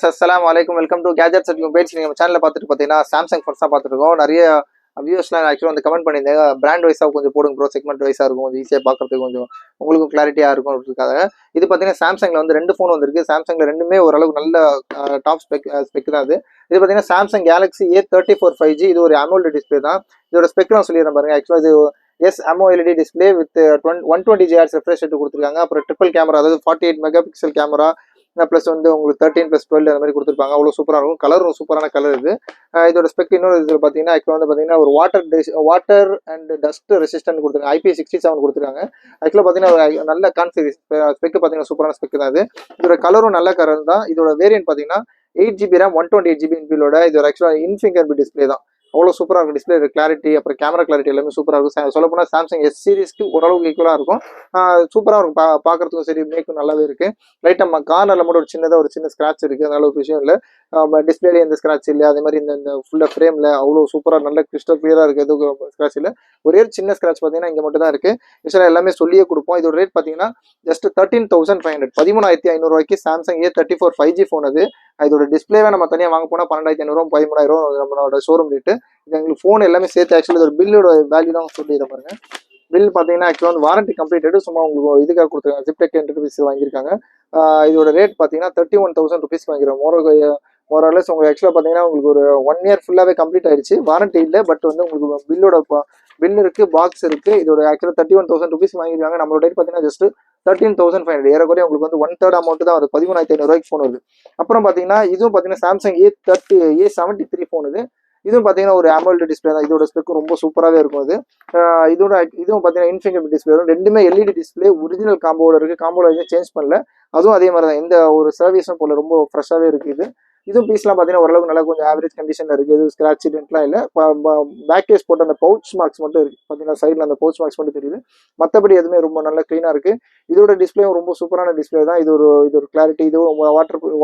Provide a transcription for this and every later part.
அஸ்ஸலாமு அலைக்கும். Welcome to gadgets at bats. நீங்கள் சேனலில் பார்த்துட்டு பார்த்தீங்கன்னா சாம்சங் ஃபோன்ஸ் தான் பார்த்துருக்கோம். நிறைய வியூஸ்லாம் ஆக்சுவலாக வந்து கமெண்ட் பண்ணியிருந்தாங்க, பிராண்ட் வைஸாக கொஞ்சம் போடுங்க ப்ரோ, செக்மெண்ட் வைஸாக இருக்கும், கொஞ்சம் ஈஸியாக பார்க்கறதுக்கு கொஞ்சம் உங்களுக்கும் கிளாரிட்டியாக இருக்கும் அப்படின்றதுக்காக. இது பார்த்தீங்கன்னா சாம்சங்கில் வந்து 2 ஃபோன் வந்திருக்கு. சாம்சங்கில் ரெண்டுமே ஓரளவுக்கு நல்ல டாப் ஸ்பெக் தான். இது பார்த்தீங்கன்னா சாம்சங் கேலக்ஸி A34 5G. இது ஒரு AMOLED டிஸ்பிளே தான். இதோட ஸ்பெக் நான் சொல்லிடுறேன் பாருங்க. ஆக்சுவலாக இது AMOLED display with 120 GHz refresh rate கொடுத்துருக்காங்க. அப்புறம் ட்ரிபிள் கேமரா, அதாவது 48 மெகா பிக்சல் கேமரா, ப்ளஸ் வந்து உங்களுக்கு 13+12 அந்த மாதிரி கொடுத்துருப்பாங்க. அவ்வளோ சூப்பராக இருக்கும். கலரும் சூப்பரான கலர் இது. இதோட ஸ்பெக் இன்னொரு இதில் பார்த்தீங்கன்னா ஆக்சுவலாக வந்து பார்த்தீங்கன்னா ஒரு வாட்டர் அண்ட் டஸ்ட் ரெசிஸ்டன்ட் கொடுத்துருக்காங்க. IP67 கொடுத்துருக்காங்க. ஆக்சுவலாக பார்த்தீங்கன்னா நல்ல கான்ஃபிகரேஷன் ஸ்பெக் பார்த்தீங்கன்னா சூப்பரான ஸ்பெக் தான் இது. இதோட கலரும் நல்ல கலர் தான். இதோட வேரியன்ட் பார்த்தீங்கன்னா 8GB RAM 128GB இன்பிலோட. இது ஆக்சுவலாக இன்ஃபிங்கர் டிஸ்பிளே தான். அவ்வளோ சூப்பராக இருக்கும். டிஸ்பிளே கிளாரிட்டி, அப்புறம் கேமரா கிளாரிட்டி எல்லாமே சூப்பராக இருக்கும். சொல்லப்போனால் சாம்சங் S சீரிஸ்க்கு ஓரளவுக்கு ஈக்குவலாக இருக்கும். சூப்பராக இருக்கும். பார்க்கறதுக்கும் சரி, மேக்கும் நல்லாவே இருக்குது. லைட்டாக கார்னரில் மட்டும் ஒரு சின்ன ஸ்க்ராட்ச் இருக்குது. அதனால ஒரு விஷயம் இல்லை. டிஸ்பிளேலேயே எந்த ஸ்க்ராட்ச் இல்லை. அதே மாதிரி இந்த ஃபுல்லாக ஃப்ரேமில் அவ்வளோ சூப்பராக நல்ல கிறிஸ்டல் கிளியராக இருக்குது. எதுவும் ஸ்க்ராட்ச் இல்லை. ஒரே சின்ன ஸ்க்ராட்ச் பார்த்தீங்கன்னா இங்கே மட்டும் தான் இருக்குது. ஆக்சுவலாக எல்லாமே சொல்லியே கொடுப்போம். இதோட ரேட் பார்த்தீங்கன்னா just 13,500 13,500 Samsung A34 5G phone அது. இதோட டிஸ்பிளேவே நம்ம தனியாக வாங்க போனால் 12,500 13,000 நம்மளோட ஷோரூம் ரேட்டு. இது எங்களுக்கு ஃபோன் எல்லாமே சேர்த்து ஆக்சுவலி இதோட பில்லோட வேல்யூ தான் சொல்லிடுற பாருங்க. பில் பார்த்தீங்கன்னா ஆக்சுவலாக வந்து வாரண்டி கம்ப்ளீட்டடு. சும்மா உங்களுக்கு இதுக்காக கொடுத்துருக்காங்க. ஜிப்டெக் ₹10 வாங்கியிருக்காங்க. இதோட ரேட் பார்த்தீங்கன்னா 31,000 ருபீஸ் வாங்கிக்கிறோம். மோரலஸ் உங்களுக்கு ஆக்சுவலாக பார்த்தீங்கன்னா உங்களுக்கு ஒரு 1 இயர் ஃபுல்லாகவே கம்ப்ளீட் ஆயிடுச்சு. வாரண்டி இல்லை, பட் வந்து உங்களுக்கு பில் இருக்குது, பாக்ஸ் இருக்குது. இதோட ஆக்சுவலாக 31,000 ருபீஸ் வாங்கியிருக்காங்க. நம்மளோட ரேட் பார்த்தீங்கன்னா ஜஸ்ட் 13,500. ஏறக்குறைய உங்களுக்கு வந்து 1/3 அமௌண்ட் தான் வருது. 13,500 ஃபோன் வருது. அப்புறம் பார்த்தீங்கன்னா இதுவும் பார்த்தீங்கன்னா சாம்சங் A73 ஃபோன் இது. இதுவும் பார்த்தீங்கன்னா ஒரு AMOLED டிஸ்பிளே தான். இதோட ஸ்பெக் ரொம்ப சூப்பராகவே இருக்கும். இது இதுவும் பார்த்தீங்கன்னா இன்ஃபிங்கர் டிஸ்பிளே வரும். ரெண்டுமே LED டிஸ்பிளே, ஒரிஜினல் காம்போட இருக்குது. காம்போட எதுவும் சேஞ்ச் பண்ணல. அதுவும் அதே மாதிரி தான். எந்த ஒரு சர்வீஸும் போல ரொம்ப ஃப்ரெஷ்ஷாகவே இருக்குது. இதுவும் பீஸ்லாம் பார்த்தீங்கன்னா ஓரளவுக்கு நல்லா கொஞ்சம் ஆவரேஜ் கண்டிஷனில் இருக்குது. எதுவும் ஸ்க்ராட்ச் டென்ட்லாம் இல்லை. பேக் கேஸ் போட்டு அந்த பவுச் மார்க்ஸ் மட்டும் இருக்குது. பார்த்தீங்கன்னா சைடில் அந்த பவுச் மார்க்ஸ் மட்டும் தெரியுது. மற்றபடி எதுவுமே ரொம்ப நல்லா க்ளீனாக இருக்குது. இதோட டிஸ்பிளேவும் ரொம்ப சூப்பரான டிஸ்பிளே தான். இது ஒரு கிளாரிட்டி, இதுவும்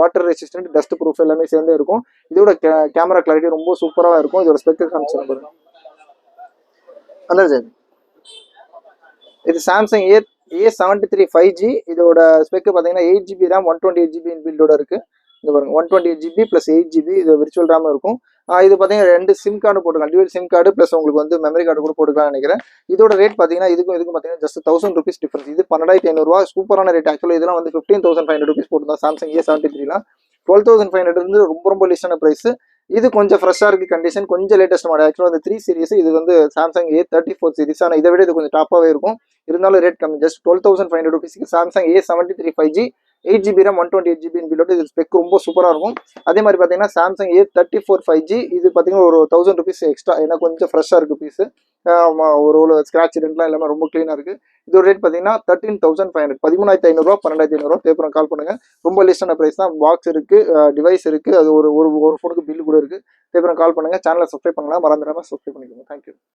வாட்டர் ரெசிஸ்டன்ட், டஸ்ட் ப்ரூஃப் எல்லாமே சேர்ந்தே இருக்கும். இதோட கேமரா கிளாரிட்டி ரொம்ப சூப்பராக இருக்கும். இதோட ஸ்பெக் காமிச்சிடும் பாருங்க. அந்த இது சாம்சங் A73 5G. இதோட ஸ்பெக் பார்த்தீங்கன்னா 8GB RAM 128GB இன்பில்டோட இருக்குது. இது பாருங்க, 128GB + 8GB இது விர்ச்சுவல் ரேம் இருக்கும். இது பார்த்தீங்கன்னா 2 சிம் கார்டு போட்டுக்கலாம். டியூவல் சிம் கார்டு ப்ளஸ் உங்களுக்கு வந்து மெமரி கார்டு கூட போட்டுக்கலாம்னு நினைக்கிறேன். இதோட ரேட் பார்த்தீங்கன்னா இதுக்கும் பார்த்தீங்கன்னா ஜஸ்ட் 1,000 ருபீஸ் டிஃபரன்ஸ். இது 12,500 சூப்பரான ரேட். ஆக்சுவலாக இதெல்லாம் வந்து 15,500 ருபீஸ் போட்டுருந்தோம். சாம்சங் A73லாம் 12,500 இருந்து ரொம்ப லிஸ்டான ப்ரைஸ். இது கொஞ்சம் ஃப்ரெஷ்ஷாக இருக்குது கண்டிஷன், கொஞ்சம் லேட்டஸ்ட் மாடல். ஆக்சுவலாக வந்து 3 சீரிஸ். இது வந்து சாம்சங் A34 சீரிஸ். ஆனால் இதை விட இது கொஞ்சம் டாப்பாகவே இருக்கும். இருந்தாலும் ரேட் கம்மி. ஜஸ்ட் 12,500 ருபீஸ்க்கு Samsung A73 5G 8GB RAM 128GB இன்பில்டோட. இது ஸ்பெக் ரொம்ப சூப்பராக இருக்கும். அதே மாதிரி பார்த்தீங்கன்னா சாம்சங் A34 5G இது பார்த்தீங்கன்னா ஒரு 1,000 ருபீஸ் எக்ஸ்ட்ரா. ஏன்னா கொஞ்சம் ஃப்ரெஷ்ஷாக இருக்குது பீஸு. ஒரு ஸ்க்ராட்ச் டென்ட்லாம் எல்லாமே ரொம்ப க்ளீனாக இருக்குது. இதோட ரேட் பார்த்தீங்கன்னா 13,500 13,500 12,500. தேப்புறம் கால் பண்ணுங்கள். ரொம்ப லிஸ்டான ப்ரைஸ் தான். பாக்ஸ் இருக்குது, டிவைஸ் இருக்குது. அது ஒரு ஃபோனுக்கு பில்லு கூட இருக்குது. தேப்புறம் கால் பண்ணுங்கள். சேனலை சப்ஸ்கிரைப் பண்ணலாம், மறந்துடாமல் சப்ஸ்கிரைப் பண்ணிக்கோங்க. தேங்க்யூ.